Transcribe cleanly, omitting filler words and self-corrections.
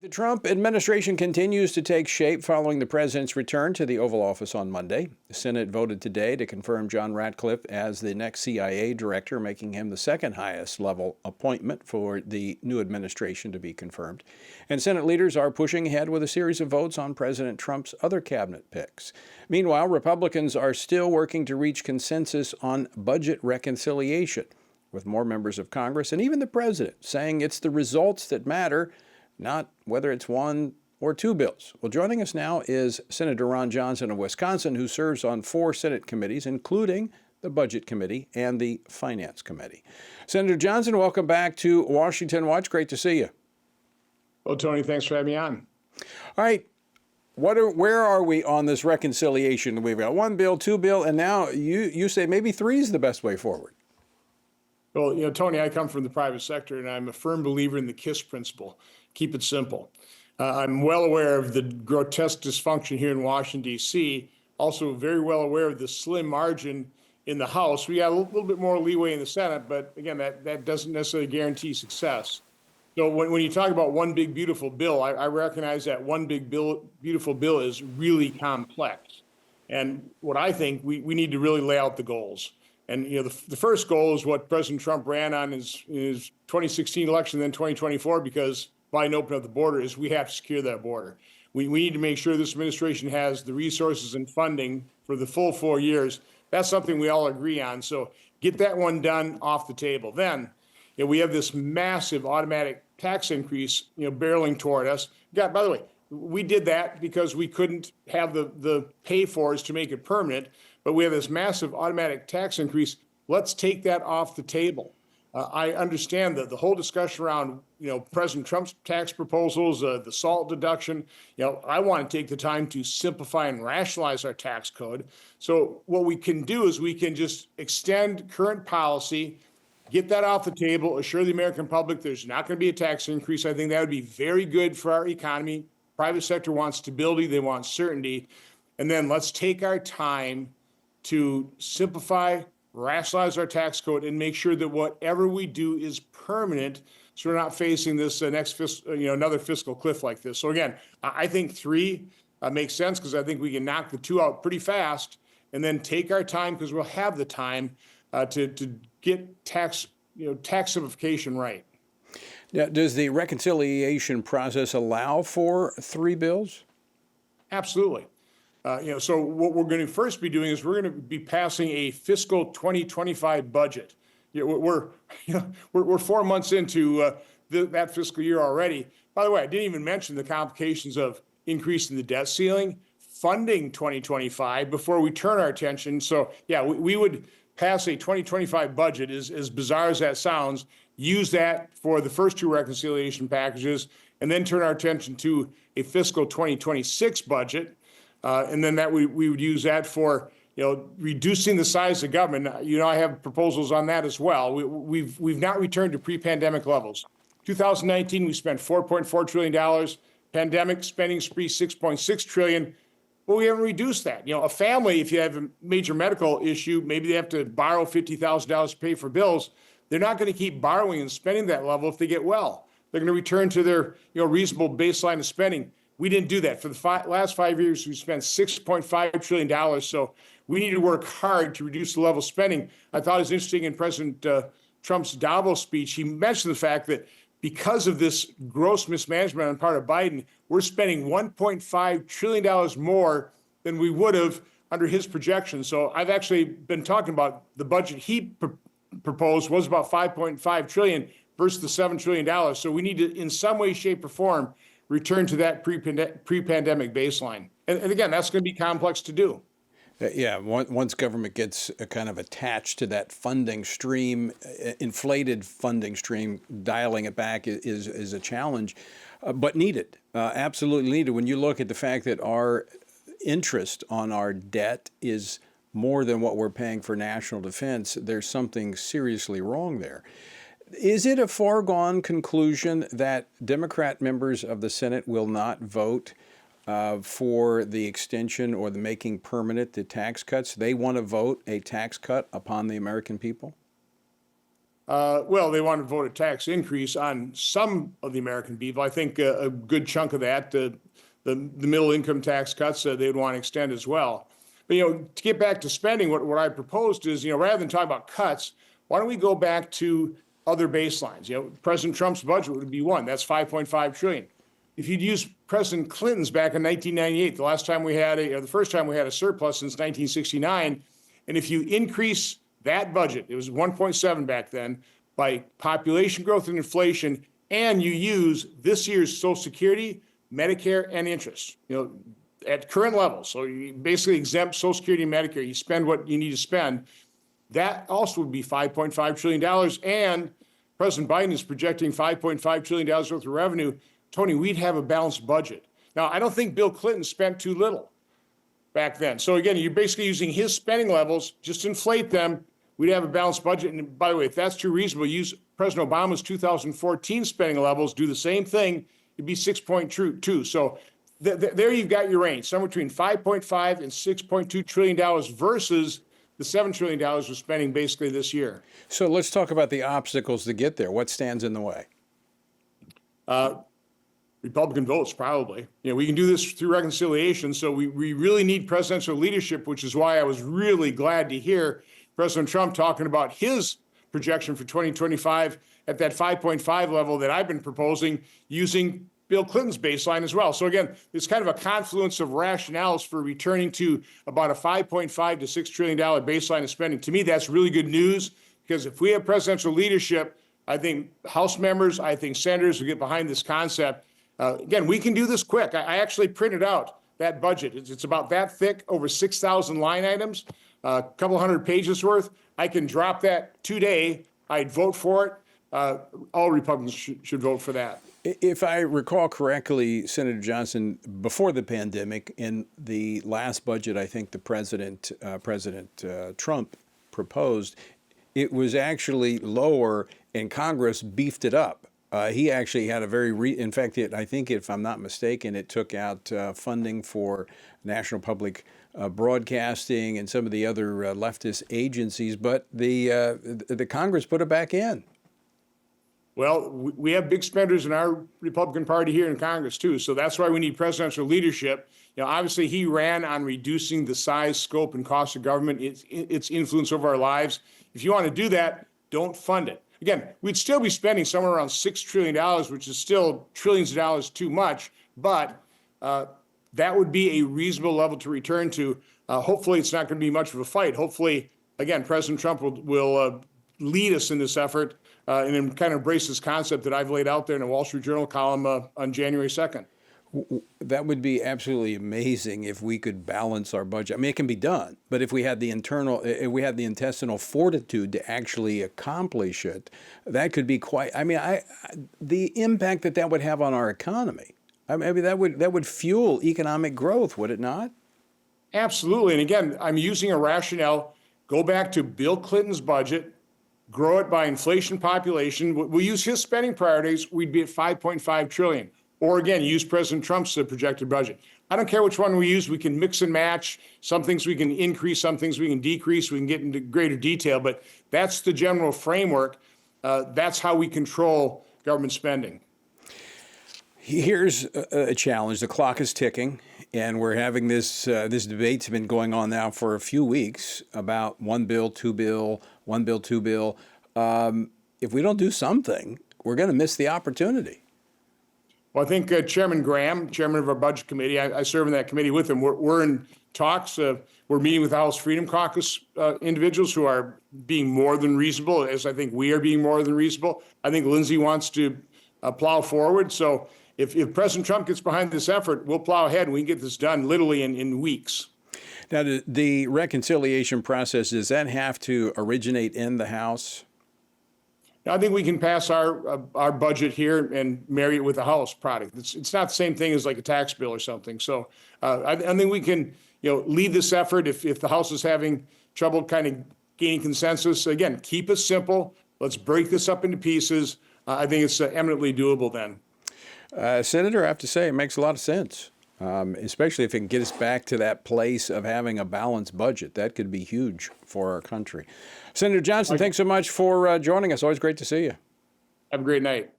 The Trump administration continues to take shape following the president's return to the Oval Office on Monday. The Senate voted today to confirm John Ratcliffe as the next CIA director, making him the second highest level appointment for the new administration to be confirmed. And Senate leaders are pushing ahead with a series of votes on President Trump's other cabinet picks. Meanwhile, Republicans are still working to reach consensus on budget reconciliation, with more members of Congress and even the president saying it's the results that matter, not whether it's one or two bills. Well, joining us now is Senator Ron Johnson of Wisconsin, who serves on 4 Senate committees, including the Budget Committee and the Finance Committee. Senator Johnson, welcome back to Washington Watch. Great to see you. Well, Tony, thanks for having me on. All right. Where are we on this reconciliation? We've got 1 bill, 2 bill, and now you say maybe 3 is the best way forward. Well, Tony, I come from the private sector, and I'm a firm believer in the KISS principle. Keep it simple. I'm well aware of the grotesque dysfunction here in Washington, D.C., also very well aware of the slim margin in the House. We got a little bit more leeway in the Senate, but again, that doesn't necessarily guarantee success. So when you talk about one big, beautiful bill, I recognize that one big, beautiful bill is really complex. And what I think, we need to really lay out the goals. And the first goal is what President Trump ran on his 2016 election, then 2024, because Biden opened up the border, is we have to secure that border. We need to make sure this administration has the resources and funding for the full 4 years. That's something we all agree on. So get that one done off the table. Then we have this massive automatic tax increase barreling toward us. By the way, we did that because we couldn't have the pay-fors to make it permanent, but we have this massive automatic tax increase. Let's take that off the table. I understand that the whole discussion around President Trump's tax proposals, the SALT deduction. I want to take the time to simplify and rationalize our tax code. So what we can do is we can just extend current policy, get that off the table, assure the American public there's not going to be a tax increase. I think that would be very good for our economy. Private sector wants stability, they want certainty. And then let's take our time to simplify, rationalize our tax code, and make sure that whatever we do is permanent, so we're not facing this another fiscal cliff like this. So again, I think 3 makes sense, because I think we can knock the 2 out pretty fast, and then take our time, because we'll have the time to get tax simplification right. Now, does the reconciliation process allow for 3 bills? Absolutely. So what we're going to first be doing is we're going to be passing a fiscal 2025 budget. We're 4 months into that fiscal year already. By the way, I didn't even mention the complications of increasing the debt ceiling, funding 2025 before we turn our attention. So yeah, we would pass a 2025 budget, as bizarre as that sounds, use that for the first 2 reconciliation packages, and then turn our attention to a fiscal 2026 budget. And then we would use that for reducing the size of government. I have proposals on that as well. We've not returned to pre-pandemic levels. 2019, we spent $4.4 trillion. Pandemic spending spree, $6.6 trillion. Well, we haven't reduced that. A family, if you have a major medical issue, maybe they have to borrow $50,000 to pay for bills. They're not going to keep borrowing and spending that level if they get well. They're going to return to their reasonable baseline of spending. We didn't do that. For the last 5 years, we spent $6.5 trillion. So we need to work hard to reduce the level of spending. I thought it was interesting in President Trump's Davos speech, he mentioned the fact that because of this gross mismanagement on the part of Biden, we're spending $1.5 trillion more than we would have under his projections. So I've actually been talking about the budget he proposed was about $5.5 trillion versus the $7 trillion. So we need to, in some way, shape, or form, return to that pre-pandemic baseline. And again, that's going to be complex to do. Once government gets kind of attached to that funding stream, inflated funding stream, dialing it back is a challenge, but needed, absolutely needed. When you look at the fact that our interest on our debt is more than what we're paying for national defense, there's something seriously wrong there. Is it a foregone conclusion that Democrat members of the Senate will not vote for the extension or the making permanent the tax cuts? They want to vote a tax cut upon the American people? Well, they want to vote a tax increase on some of the American people. I think a good chunk of that, the middle income tax cuts, they'd want to extend as well. But, to get back to spending, what I proposed is, rather than talk about cuts, why don't we go back to other baselines? President Trump's budget would be one. That's $5.5 trillion. If you'd use President Clinton's back in 1998, the first time we had a surplus since 1969, and if you increase that budget, it was 1.7 back then, by population growth and inflation, and you use this year's Social Security, Medicare, and interest, at current levels. So you basically exempt Social Security and Medicare. You spend what you need to spend. That also would be $5.5 trillion. And President Biden is projecting $5.5 trillion worth of revenue. Tony, we'd have a balanced budget. Now, I don't think Bill Clinton spent too little back then. So again, you're basically using his spending levels, just inflate them. We'd have a balanced budget. And by the way, if that's too reasonable, use President Obama's 2014 spending levels, do the same thing, it'd be 6.2. So there you've got your range, somewhere between $5.5 and $6.2 trillion versus the $7 trillion we're spending basically this year. So let's talk about the obstacles to get there. What stands in the way? Republican votes, probably. We can do this through reconciliation. So we really need presidential leadership, which is why I was really glad to hear President Trump talking about his projection for 2025 at that 5.5 level that I've been proposing, using Bill Clinton's baseline as well. So again, it's kind of a confluence of rationales for returning to about a $5.5 to $6 trillion baseline of spending. To me, that's really good news, because if we have presidential leadership, I think House members, I think senators will get behind this concept. Again, we can do this quick. I actually printed out that budget. It's about that thick, over 6,000 line items, a couple hundred pages worth. I can drop that today. I'd vote for it. All Republicans should vote for that. If I recall correctly, Senator Johnson, before the pandemic, in the last budget, I think the President Trump proposed, it was actually lower, and Congress beefed it up. He actually had a in fact, I think, if I'm not mistaken, it took out funding for National Public Broadcasting and some of the other leftist agencies, but the Congress put it back in. Well, we have big spenders in our Republican Party here in Congress, too. So that's why we need presidential leadership. Obviously, he ran on reducing the size, scope, and cost of government, its influence over our lives. If you want to do that, don't fund it. Again, we'd still be spending somewhere around $6 trillion, which is still trillions of dollars too much, but that would be a reasonable level to return to. Hopefully, it's not going to be much of a fight. Hopefully, again, President Trump will lead us in this effort and then kind of embrace this concept that I've laid out there in a Wall Street Journal column on January 2nd. That would be absolutely amazing if we could balance our budget. I mean, it can be done, but if we had the intestinal fortitude to actually accomplish it, that could be quite. I mean, the impact that would have on our economy. I mean, that would fuel economic growth, would it not? Absolutely. And again, I'm using a rationale. Go back to Bill Clinton's budget, grow it by inflation population. We'll use his spending priorities. We'd be at $5.5 trillion. Or again, use President Trump's projected budget. I don't care which one we use. We can mix and match. Some things we can increase, some things we can decrease. We can get into greater detail, but that's the general framework. That's how we control government spending. Here's a challenge. The clock is ticking, and we're having this debate's been going on now for a few weeks about one bill, two bill, one bill, two bill. If we don't do something, we're going to miss the opportunity. Well, I think Chairman Graham, chairman of our budget committee, I serve in that committee with him. We're in talks. We're meeting with the House Freedom Caucus individuals who are being more than reasonable, as I think we are being more than reasonable. I think Lindsey wants to plow forward. So if President Trump gets behind this effort, we'll plow ahead and we can get this done literally in weeks. Now, the reconciliation process, does that have to originate in the House? I think we can pass our budget here and marry it with a House product. It's not the same thing as like a tax bill or something. So I think we can lead this effort if the House is having trouble kind of gaining consensus. Again, keep it simple. Let's break this up into pieces. I think it's eminently doable then. Senator, I have to say it makes a lot of sense. especially if it can get us back to that place of having a balanced budget. That could be huge for our country. Senator Johnson, thanks so much for joining us. Always great to see you. Have a great night.